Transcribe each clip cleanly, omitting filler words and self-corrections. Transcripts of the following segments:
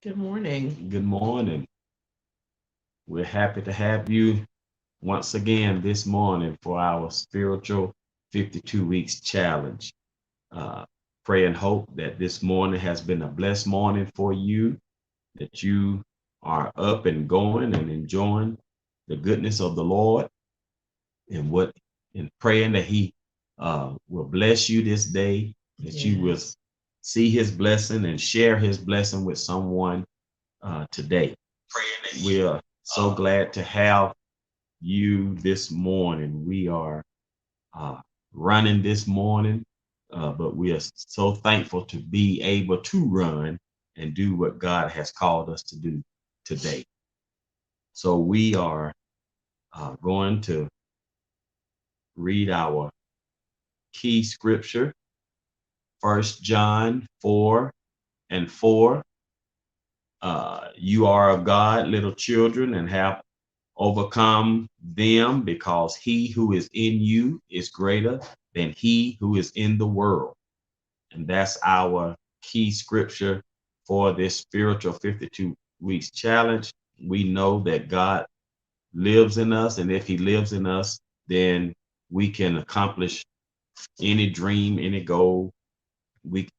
Good morning. Good morning. We're happy to have you once again this morning for our spiritual 52 weeks challenge. Uh, Pray and hope that this morning has been a blessed morning for you, that you are up and going and enjoying the goodness of the Lord and praying that He will bless you this day, that you will Yes. see His blessing and share His blessing with someone today. We are so glad to have you this morning. We are uh, running this morning, but we are so thankful to be able to run and do what God has called us to do today. So we are going to read our key scripture, 1 John 4:4. You are of God, little children, and have overcome them, because he who is in you is greater than he who is in the world. And that's our key scripture for this spiritual 52 weeks challenge. We know that God lives in us, and if he lives in us, then we can accomplish any dream, any goal,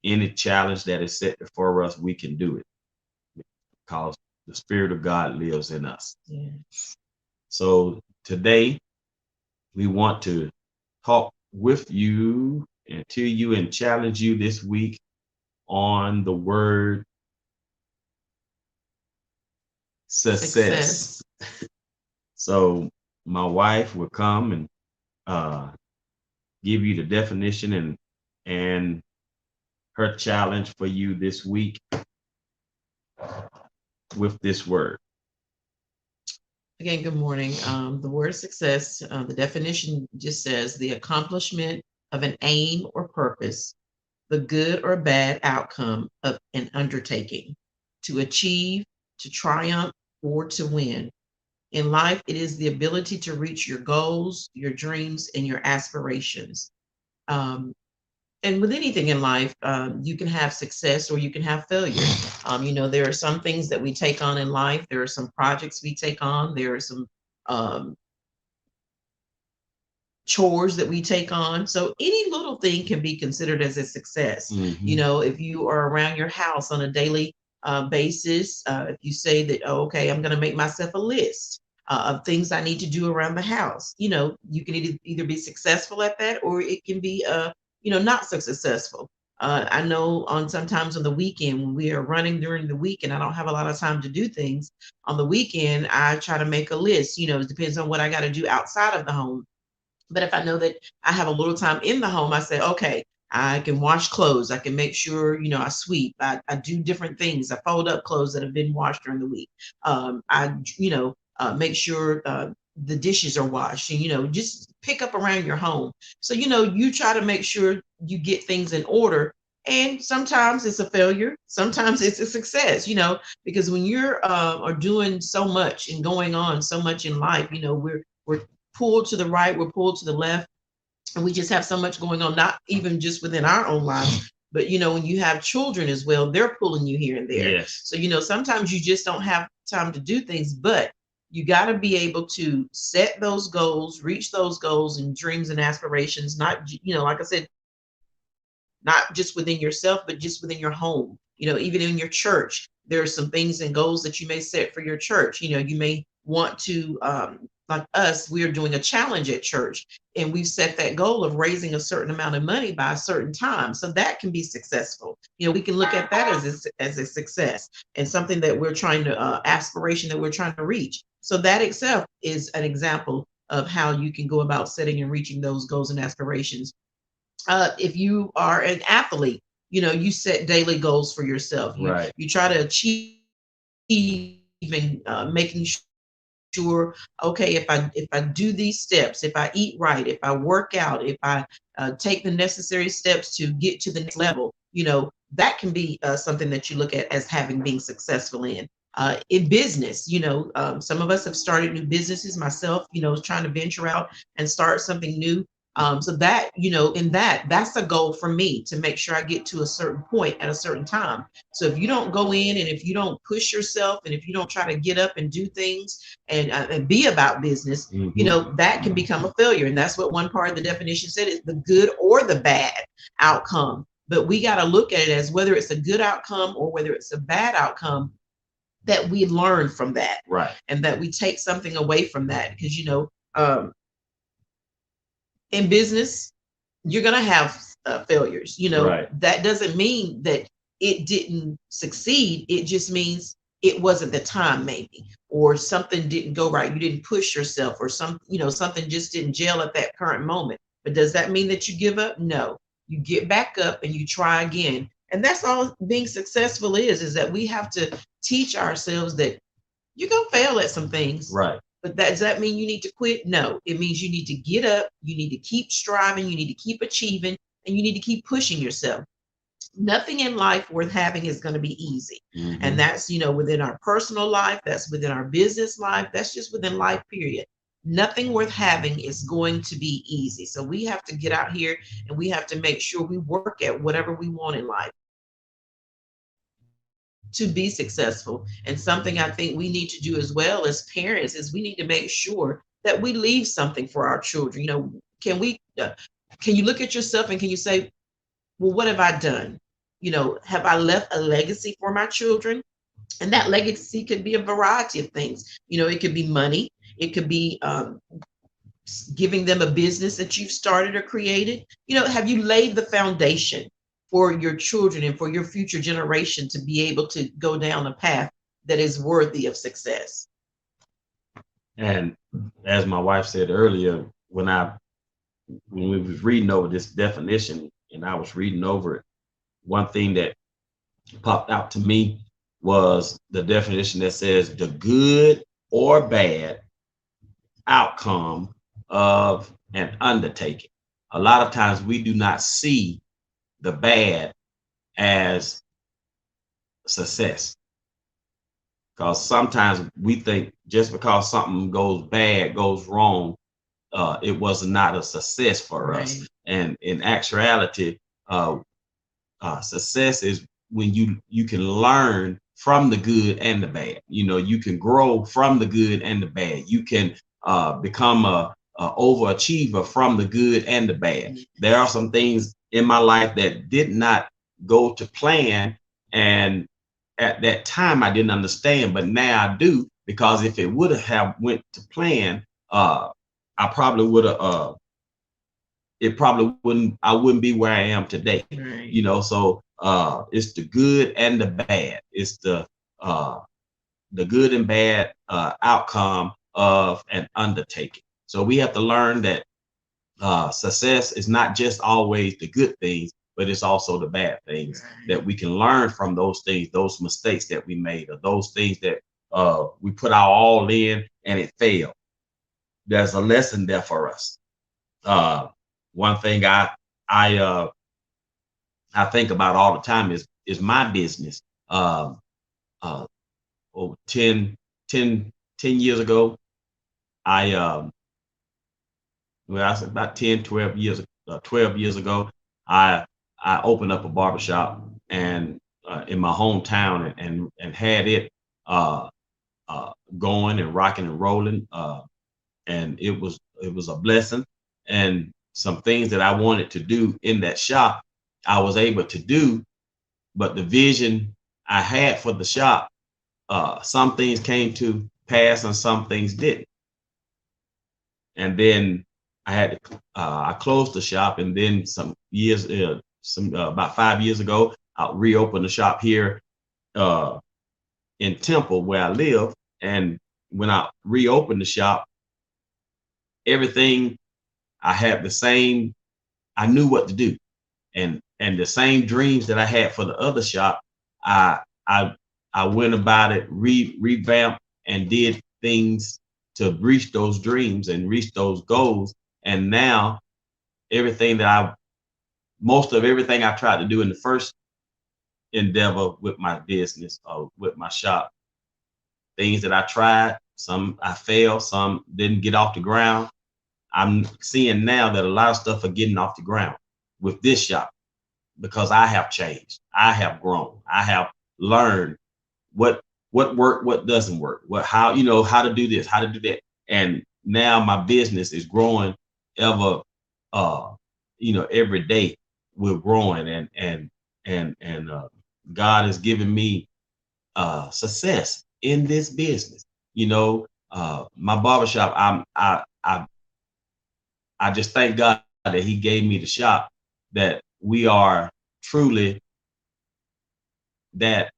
any challenge that is set before us, we can do it because the Spirit of God lives in us. Yes. So today we want to talk with you and to you and challenge you this week on the word success. Success. So my wife will come and uh, give you the definition and her challenge for you this week with this word. Again, good morning. The word success, the definition just says the accomplishment of an aim or purpose, the good or bad outcome of an undertaking, to achieve, to triumph, or to win. In life, it is the ability to reach your goals, your dreams, and your aspirations. Um, and with anything in life, you can have success or you can have failure. There are some things that we take on in life. There are some projects we take on. There are some um, chores that we take on. So any little thing can be considered as a success. Mm-hmm. If you are around your house on a daily basis, if you say that, oh, okay, I'm going to make myself a list of things I need to do around the house, you can either be successful at that or it can be, not so successful. I know on sometimes on the weekend when we are running during the week and I don't have a lot of time to do things on the weekend, I try to make a list. It depends on what I got to do outside of the home, but if I know that I have a little time in the home, I say, okay, I can wash clothes. I can make sure, I sweep. I do different things. I fold up clothes that have been washed during the week. I make sure the dishes are washed and, just pick up around your home. So, you try to make sure you get things in order. And sometimes it's a failure. Sometimes it's a success, because when you're are doing so much and going on so much in life, we're pulled to the right, we're pulled to the left, and we just have so much going on, not even just within our own lives, but when you have children as well, they're pulling you here and there. Yes. So, sometimes you just don't have time to do things, but you got to be able to set those goals, reach those goals and dreams and aspirations, not, like I said, not just within yourself, but just within your home. Even in your church, there are some things and goals that you may set for your church. You may want to, like us, we're doing a challenge at church, and we've set that goal of raising a certain amount of money by a certain time. So that can be successful. We can look at that as a success and something that we're trying to, aspiration that we're trying to reach. So that itself is an example of how you can go about setting and reaching those goals and aspirations. If you are an athlete, you set daily goals for yourself. Right. You try to achieve and making sure, okay, if I do these steps, if I eat right, if I work out, if I take the necessary steps to get to the next level, that can be something that you look at as having being successful in business. Some of us have started new businesses. Myself, trying to venture out and start something new. So that, that's a goal for me, to make sure I get to a certain point at a certain time. So if you don't go in, and if you don't push yourself, and if you don't try to get up and do things, and be about business, that can become a failure. And that's what one part of the definition said, is the good or the bad outcome. But we got to look at it as whether it's a good outcome or whether it's a bad outcome, that we learn from that. Right. And that we take something away from that. Because, in business, you're going to have failures. Right. That doesn't mean that it didn't succeed. It just means it wasn't the time, maybe, or something didn't go right. You didn't push yourself, or something just didn't gel at that current moment. But does that mean that you give up? No. You get back up and you try again. And that's all being successful is that we have to teach ourselves that you're going to fail at some things. Right. But does that mean you need to quit? No. It means you need to get up, you need to keep striving, you need to keep achieving, and you need to keep pushing yourself. Nothing in life worth having is going to be easy. And that's, within our personal life, that's within our business life, that's just within life, period. Nothing worth having is going to be easy. So we have to get out here and we have to make sure we work at whatever we want in life to be successful. And something I think we need to do as well as parents is we need to make sure that we leave something for our children. Can you look at yourself and can you say, well, what have I done? Have I left a legacy for my children? And that legacy could be a variety of things. It could be money. It could be giving them a business that you've started or created. Have you laid the foundation for your children and for your future generation to be able to go down a path that is worthy of success? And as my wife said earlier, when we was reading over this definition and I was reading over it, one thing that popped out to me was the definition that says the good or bad outcome of an undertaking. A lot of times we do not see the bad as success, because sometimes we think just because something goes wrong, it was not a success for us. And in actuality, success is when you can learn from the good and the bad. You can grow from the good and the bad. You can become a overachiever from the good and the bad. There are some things in my life that did not go to plan, and at that time I didn't understand, but now I do, because if it would have went to plan, I wouldn't be where I am today. Right. So it's the good and the bad. It's the good and bad outcome of an undertaking. So we have to learn that success is not just always the good things, but it's also the bad things. Right. That we can learn from those things, those mistakes that we made, or those things that we put our all in and it failed. There's a lesson there for us. One thing I think about all the time is my business. Over 10 years ago, I said about 12 years ago, I opened up a barbershop and in my hometown and had it going and rocking and rolling, and it was a blessing. And some things that I wanted to do in that shop, I was able to do, but the vision I had for the shop, some things came to pass and some things didn't. And then I closed the shop, and then about 5 years ago, I reopened the shop here in Temple where I live. And when I reopened the shop, everything I had I knew what to do, and the same dreams that I had for the other shop, I went about it, revamped and did things to reach those dreams and reach those goals. And now most of everything I tried to do in the first endeavor with my business or with my shop, things that I tried, some I failed, some didn't get off the ground. I'm seeing now that a lot of stuff are getting off the ground with this shop because I have changed. I have grown. I have learned what worked, what doesn't work, what how how to do this, how to do that. And now my business is growing ever every day we're growing and God has given me success in this business. My barbershop, I just thank God that he gave me the shop that we are truly that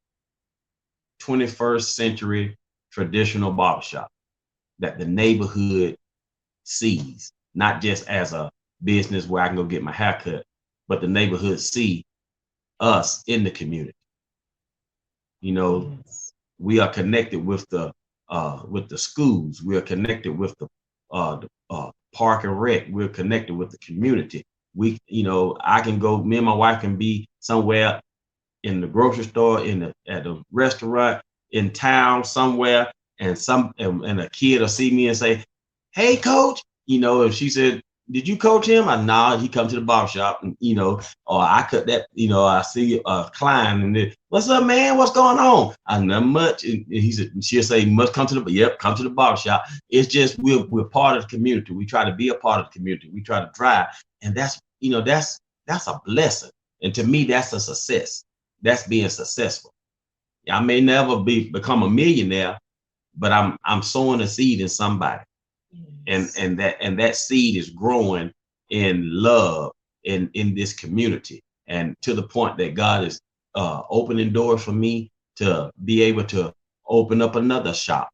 21st century traditional barbershop that the neighborhood sees, not just as a business where I can go get my hair cut, but the neighborhood see us in the community. Yes. We are connected with the schools. We are connected with the park and rec. We're connected with the community. I can go. Me and my wife can be somewhere in the grocery store, at a restaurant, in town somewhere, and a kid will see me and say, "Hey, coach," if she said, "Did you coach him?" Nah, he come to the barbershop, and or I cut that, I see a client and what's up, man? What's going on? I not much. And she'll say, "Must come to the come to the barbershop." It's just we're part of the community. We try to be a part of the community. We try to drive, and that's a blessing. And to me, that's a success. That's being successful. I may never become a millionaire, but I'm sowing a seed in somebody. Yes. And that seed is growing in love in this community, and to the point that God is opening doors for me to be able to open up another shop.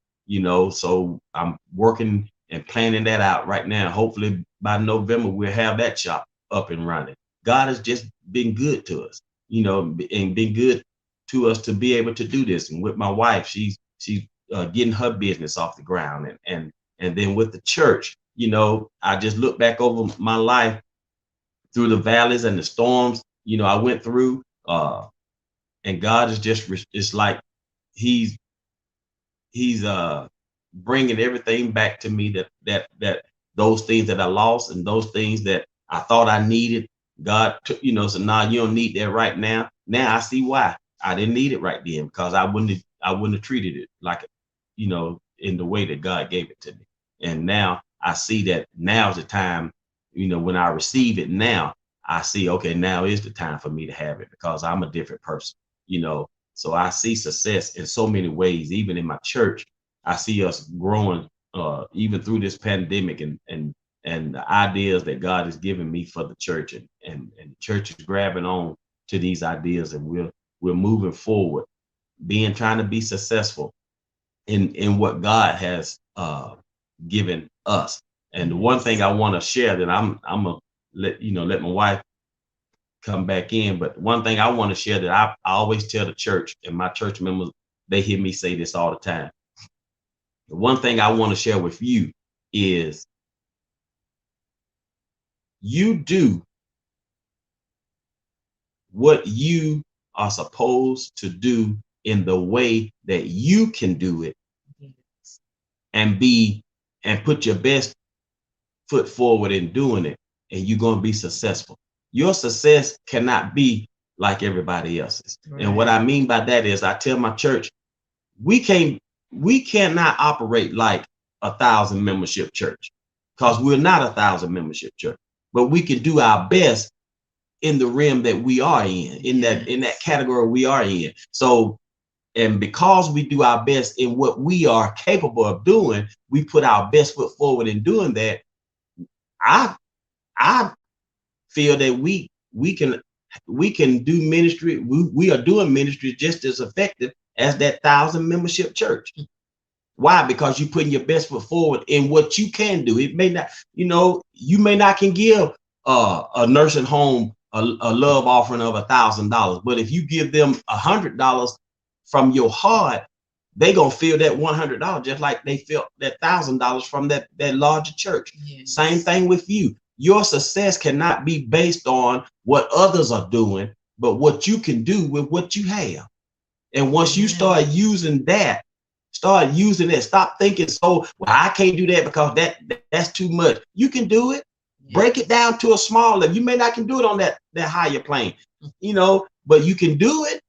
So I'm working and planning that out right now. Hopefully by November we'll have that shop up and running. God has just been good to us, and been good to us to be able to do this. And with my wife, she's getting her business off the ground, and then with the church, I just look back over my life through the valleys and the storms, I went through, and God is just, it's like he's bringing everything back to me that those things that I lost and those things that I thought I needed. God took, so now you don't need that right now. Now I see why I didn't need it right then, because I wouldn't have treated it like, in the way that God gave it to me. And now I see that now's the time, when I receive it now, I see, okay, now is the time for me to have it because I'm a different person, So I see success in so many ways, even in my church. I see us growing, even through this pandemic, and the ideas that God has given me for the church, and the church is grabbing on to these ideas, and we're moving forward, trying to be successful in what God has given us. And the one thing I want to share that I'm gonna let my wife come back in, but one thing I want to share that I always tell the church, and my church members, they hear me say this all the time. The one thing I want to share with you is you do what you are supposed to do in the way that you can do it, and put your best foot forward in doing it, and you're going to be successful. Your success cannot be like everybody else's. Right. And what I mean by that is, I tell my church, we cannot operate like 1,000 membership church, because we're not 1,000 membership church, but we can do our best in the realm that we are in that category we are in. So, and because we do our best in what we are capable of doing, we put our best foot forward in doing that. I feel that we can do ministry. We are doing ministry just as effective as that 1,000 membership church. Why? Because you're putting your best foot forward in what you can do. It may not, you may not can give a nursing home a love offering of $1,000, but if you give them $100 from your heart, they gonna feel that $100 just like they felt that $1,000 from that larger church. Yes. Same thing with you. Your success cannot be based on what others are doing, but what you can do with what you have. And once you start using that Start using it. Stop thinking, so, well, I can't do that because that's too much. You can do it. Break it down to a small level. You may not can do it on that higher plane, but you can do it.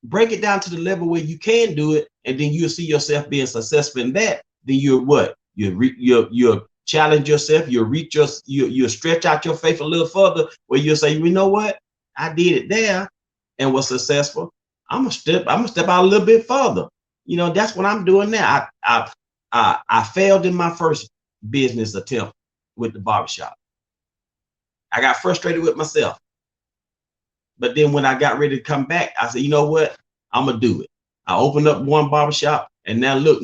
Break it down to the level where you can do it, and then you'll see yourself being successful in that. Then you're what? You'll challenge yourself. You'll stretch out your faith a little further, where you'll say, you know what? I did it there and was successful. I'm gonna step out a little bit further. That's what I'm doing now. I failed in my first business attempt with the barbershop. I got frustrated with myself. But then when I got ready to come back, I said, you know what? I'm going to do it. I opened up one barbershop, and look,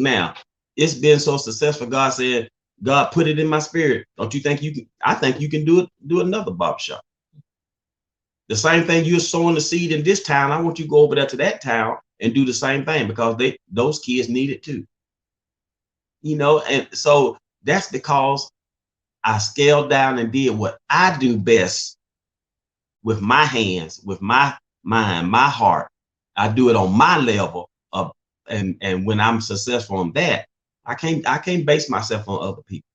it's been so successful. God put it in my spirit. Don't you think you can? I think you can do another barbershop. The same thing, you're sowing the seed in this town. I want you to go over there to that town and do the same thing, because those kids need it too. And so that's because I scaled down and did what I do best with my hands, with my mind, my heart. I do it on my level of, and when I'm successful on that, I can't base myself on other people.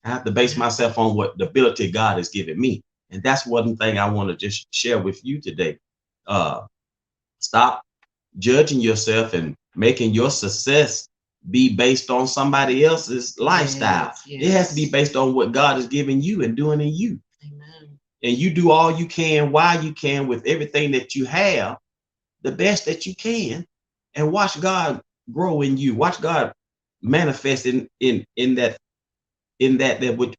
I have to base myself on what the ability God has given me. And that's one thing I want to just share with you today. Stop judging yourself and making your success be based on somebody else's lifestyle. Yes. It has to be based on what God has given you and doing in you. Amen. And you do all you can, while you can, with everything that you have, the best that you can, and watch God grow in you. Watch God manifest in that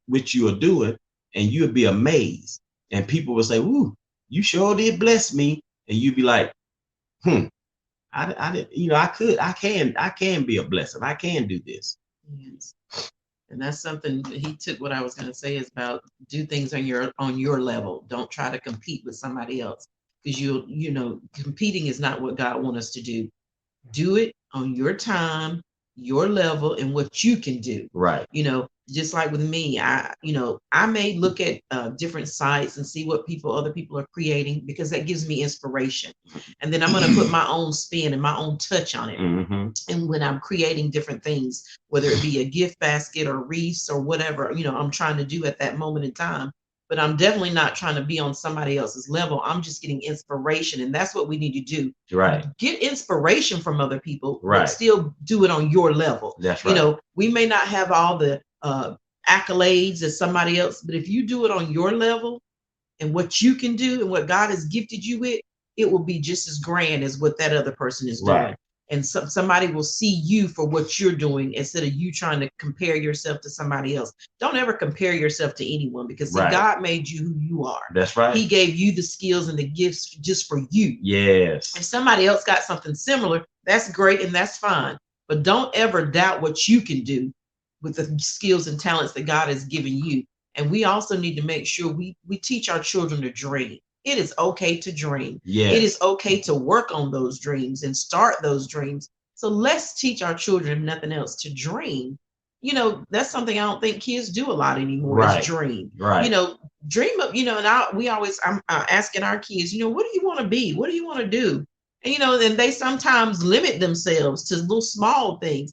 which you are doing, and you'll be amazed. And people will say, "Ooh, you sure did bless me." And you'd be like, I didn't, I can be a blessing. I can do this. Yes. And that's something he took. What I was going to say is about do things on your level. Don't try to compete with somebody else, because competing is not what God wants us to do. Do it on your time, your level, and what you can do. Right. Just like with me, I may look at different sites and see what other people are creating, because that gives me inspiration. And then I'm going to put my own spin and my own touch on it. Mm-hmm. And when I'm creating different things, whether it be a gift basket or wreaths or whatever, I'm trying to do at that moment in time, but I'm definitely not trying to be on somebody else's level. I'm just getting inspiration. And that's what we need to do. Right. Get inspiration from other people, right, but still do it on your level. That's right. We may not have all the accolades as somebody else, but if you do it on your level and what you can do and what God has gifted you with, it will be just as grand as what that other person is doing. Right. And somebody will see you for what you're doing, instead of you trying to compare yourself to somebody else. Don't ever compare yourself to anyone, because see, right, God made you who you are. That's right. He gave you the skills and the gifts just for you. Yes. If somebody else got something similar, that's great and that's fine. But don't ever doubt what you can do with the skills and talents that God has given you. And we also need to make sure we teach our children to dream. It is okay to dream. Yes. It is okay to work on those dreams and start those dreams. So let's teach our children, if nothing else, to dream. That's something I don't think kids do a lot anymore. Right. Is dream. Right. Dream up, I'm asking our kids, what do you want to be? What do you want to do? And, and they sometimes limit themselves to little small things.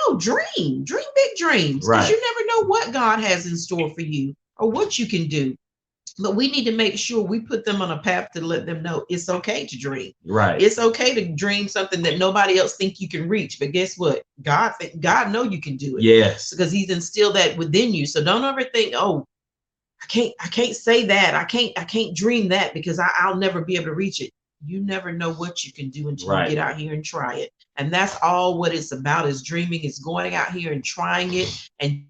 No, dream big dreams, because right, you never know what God has in store for you or what you can do. But we need to make sure we put them on a path to let them know it's okay to dream. Right. It's okay to dream something that nobody else think you can reach. But guess what? God know you can do it. Yes. Because he's instilled that within you. So don't ever think, oh, I can't say that. I can't dream that, because I'll never be able to reach it. You never know what you can do until right, you get out here and try it. And that's all what it's about, is dreaming, is going out here and trying it, and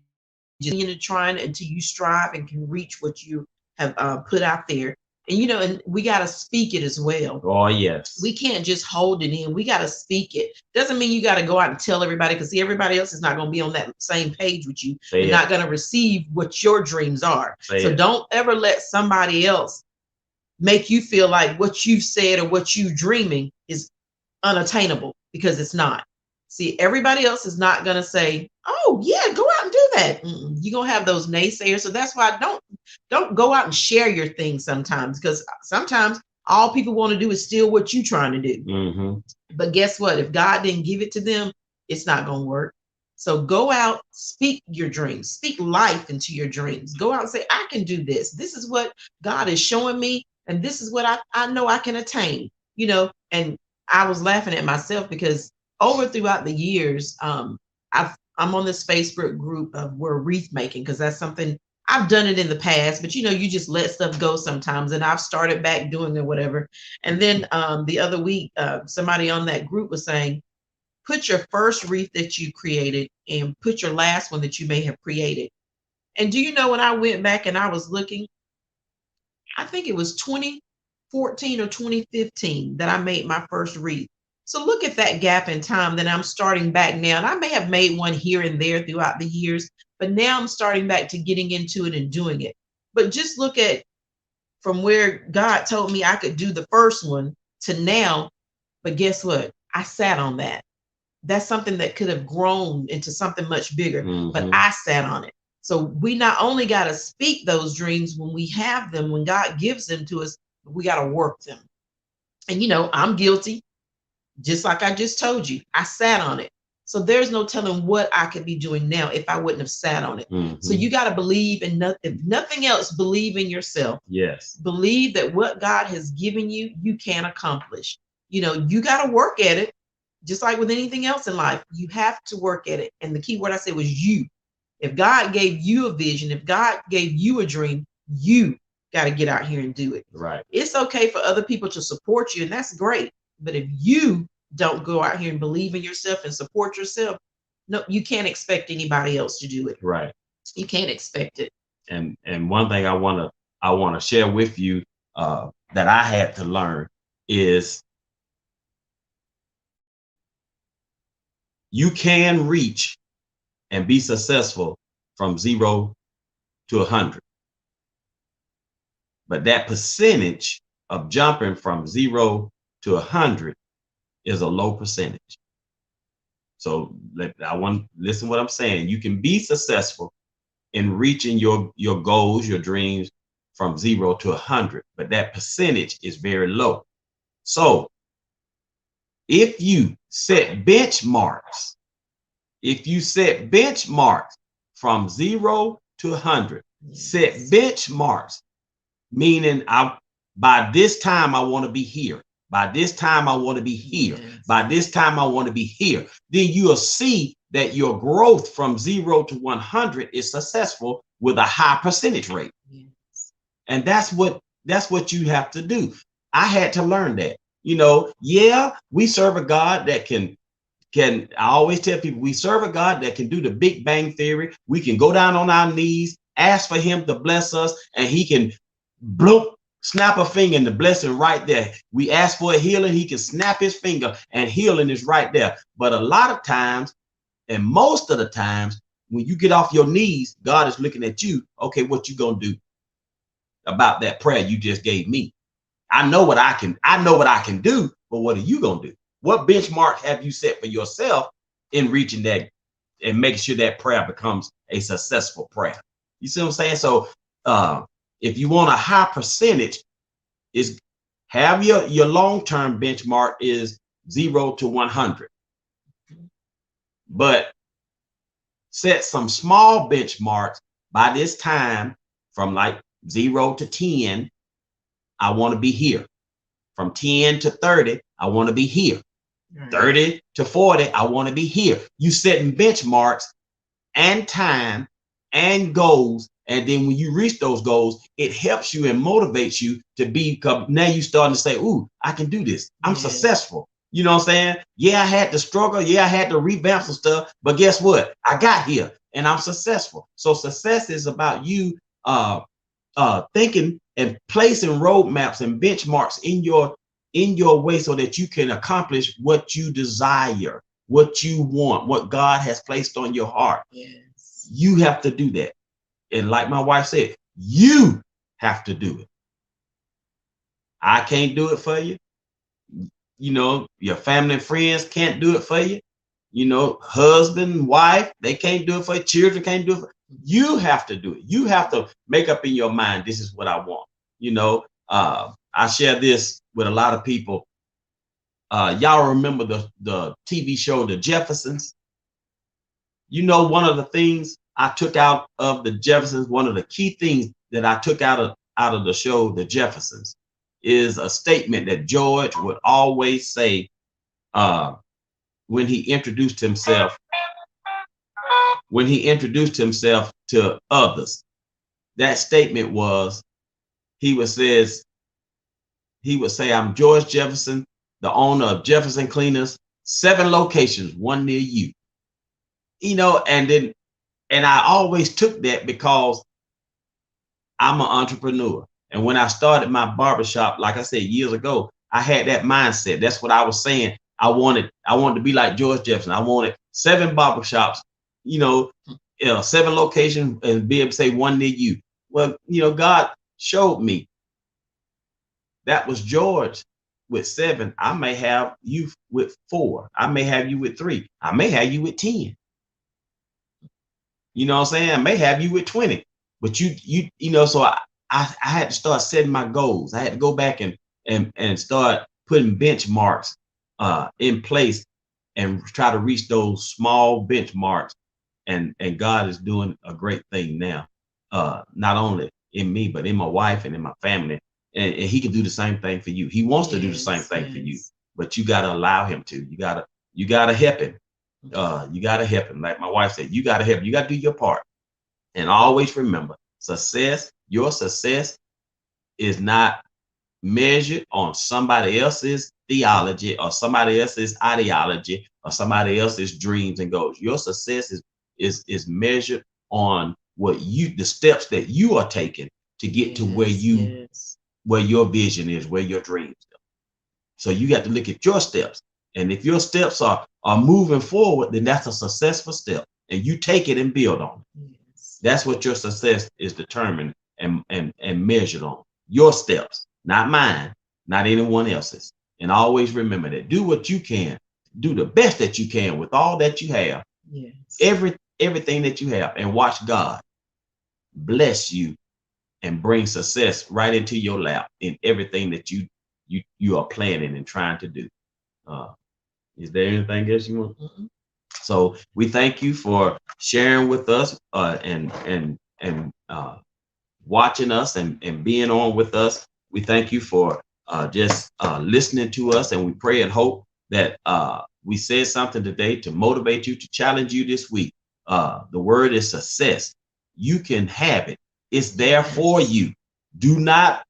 just trying it until you strive and can reach what you have put out there. And and we got to speak it as well. Oh yes. We can't just hold it in. We got to speak it. Doesn't mean you got to go out and tell everybody, because everybody else is not going to be on that same page with you. They're not going to receive what your dreams are. So don't ever let somebody else make you feel like what you've said or what you're dreaming is unattainable, because it's not. See, everybody else is not going to say, oh yeah, go out and do that. You're going to have those naysayers. So that's why don't go out and share your things sometimes, because sometimes all people want to do is steal what you're trying to do. Mm-hmm. But guess what? If God didn't give it to them, it's not going to work. So go out, speak your dreams, speak life into your dreams. Go out and say, I can do this. This is what God is showing me. And this is what I know I can attain, and I was laughing at myself because throughout the years, I'm on this Facebook group of we're wreath making because that's something I've done it in the past, but you just let stuff go sometimes, and I've started back doing it, whatever. And then the other week, somebody on that group was saying, put your first wreath that you created and put your last one that you may have created. And do you know when I went back and I was looking, I think it was 2014 or 2015 that I made my first wreath. So look at that gap in time that I'm starting back now. And I may have made one here and there throughout the years, but now I'm starting back to getting into it and doing it. But just look at from where God told me I could do the first one to now. But guess what? I sat on that. That's something that could have grown into something much bigger, but I sat on it. So we not only got to speak those dreams when we have them, when God gives them to us, but we got to work them. And I'm guilty, just like I just told you. I sat on it. So there's no telling what I could be doing now if I wouldn't have sat on it. So you got to believe in if nothing else, believe in yourself. Yes. Believe that what God has given you, you can accomplish. You got to work at it. Just like with anything else in life, you have to work at it. And the key word I said was you. If God gave you a vision, if God gave you a dream, you got to get out here and do it. Right. It's okay for other people to support you, and that's great. But if you don't go out here and believe in yourself and support yourself, no, you can't expect anybody else to do it. Right. You can't expect it. And one thing I want to share with you that I had to learn is you can reach and be successful from 0 to 100. But that percentage of jumping from 0 to 100 is a low percentage. So I want listen what I'm saying. You can be successful in reaching your goals, your dreams from 0 to 100, but that percentage is very low. So if you set benchmarks, from 0 to 100, set benchmarks, meaning by this time I want to be here. By this time I want to be here. Yes. By this time I want to be here. Then you'll see that your growth from 0 to 100 is successful with a high percentage rate. Yes. And that's what you have to do. I had to learn that. We serve a God that can I always tell people we serve a God that can do the Big Bang Theory. We can go down on our knees, ask for him to bless us, and he can snap a finger and the blessing right there. We ask for a healing, he can snap his finger and healing is right there. But a lot of times, and most of the times, when you get off your knees, God is looking at you. Okay, what you gonna do about that prayer you just gave me? I know what I can do, but what are you gonna do? What benchmark have you set for yourself in reaching that and making sure that prayer becomes a successful prayer? You see what I'm saying? So if you want a high percentage, is have your long-term benchmark is 0 to 100. But set some small benchmarks. By this time, from like 0 to 10, I want to be here. From 10 to 30, I want to be here. 30 to 40, I want to be here. You setting benchmarks and time and goals. And then when you reach those goals, it helps you and motivates you to now you starting to say, ooh, I can do this. I'm successful. You know what I'm saying? Yeah, I had to struggle. Yeah, I had to revamp some stuff. But guess what? I got here and I'm successful. So success is about you thinking and placing roadmaps and benchmarks in your way so that you can accomplish what you desire, what you want, what God has placed on your heart. Yes. You have to do that. And like my wife said, you have to do it. I can't do it for you. Your family and friends can't do it for you. Husband, wife, they can't do it for you. Children can't do it for you. You have to do it. You have to make up in your mind, this is what I want. I share this with a lot of people. Y'all remember the TV show, The Jeffersons? You know, one of the things I took out of the Jeffersons, one of the key things that I took out of the show, The Jeffersons, is a statement that George would always say uh, when he introduced himself, to others. That statement was, he would says he would say, "I'm George Jefferson, the owner of Jefferson Cleaners, 7 locations, one near you." You know, and I always took that because I'm an entrepreneur. And when I started my barbershop, like I said, years ago, I had that mindset. That's what I was saying. I wanted to be like George Jefferson. I wanted 7 barbershops, you know, 7 locations, and be able to say one near you. Well, you know, God showed me that was George with 7. I may have you with 4. I may have you with 3. I may have you with 10. You know what I'm saying? I may have you with 20. But you know, so I had to start setting my goals. I had to go back and start putting benchmarks in place and try to reach those small benchmarks. And God is doing a great thing now. Not only in me, but in my wife and in my family. And he can do the same thing for you. He wants to do the same thing for you, but you got to allow him to. You gotta help him. You gotta help him. Like my wife said, you gotta help. You gotta do your part. And always remember, your success is not measured on somebody else's theology or somebody else's ideology or somebody else's dreams and goals. Your success is measured on the steps that you are taking to get to where your vision is, where your dreams are. So you got to look at your steps. And if your steps are moving forward, then that's a successful step. And you take it and build on it. That's what your success is determined and measured on. Your steps, not mine, not anyone else's. And always remember that. Do what you can. Do the best that you can with all that you have. Everything that you have, and watch God bless you and bring success right into your lap in everything that you are planning and trying to do. Is there anything else you want? So we thank you for sharing with us and watching us and being on with us. We thank you for just listening to us, and we pray and hope that we said something today to motivate you, to challenge you this week. The word is success. You can have it. It's there for you. Do not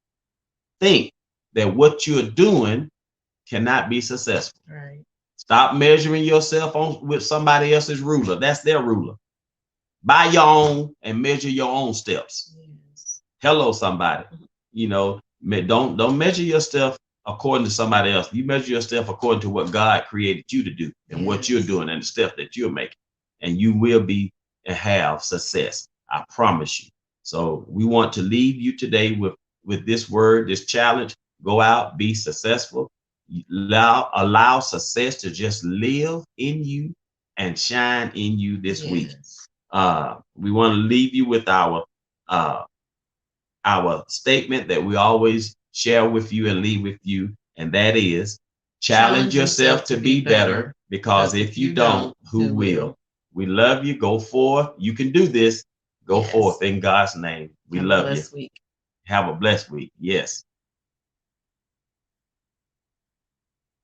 think that what you're doing cannot be successful. Right. Stop measuring yourself with somebody else's ruler. That's their ruler. Buy your own and measure your own steps. Hello, somebody. You know, don't measure yourself according to somebody else. You measure yourself according to what God created you to do and what you're doing and the steps that you're making. And you will be and have success. I promise you. So we want to leave you today with this word, this challenge. Go out, be successful. Allow success to just live in you and shine in you this week. We want to leave you with our statement that we always share with you and leave with you, and that is, challenge yourself to be better, because if you don't, who will? We love you. Go forth. You can do this. Go forth in God's name. We love you. Have a blessed week. Yes.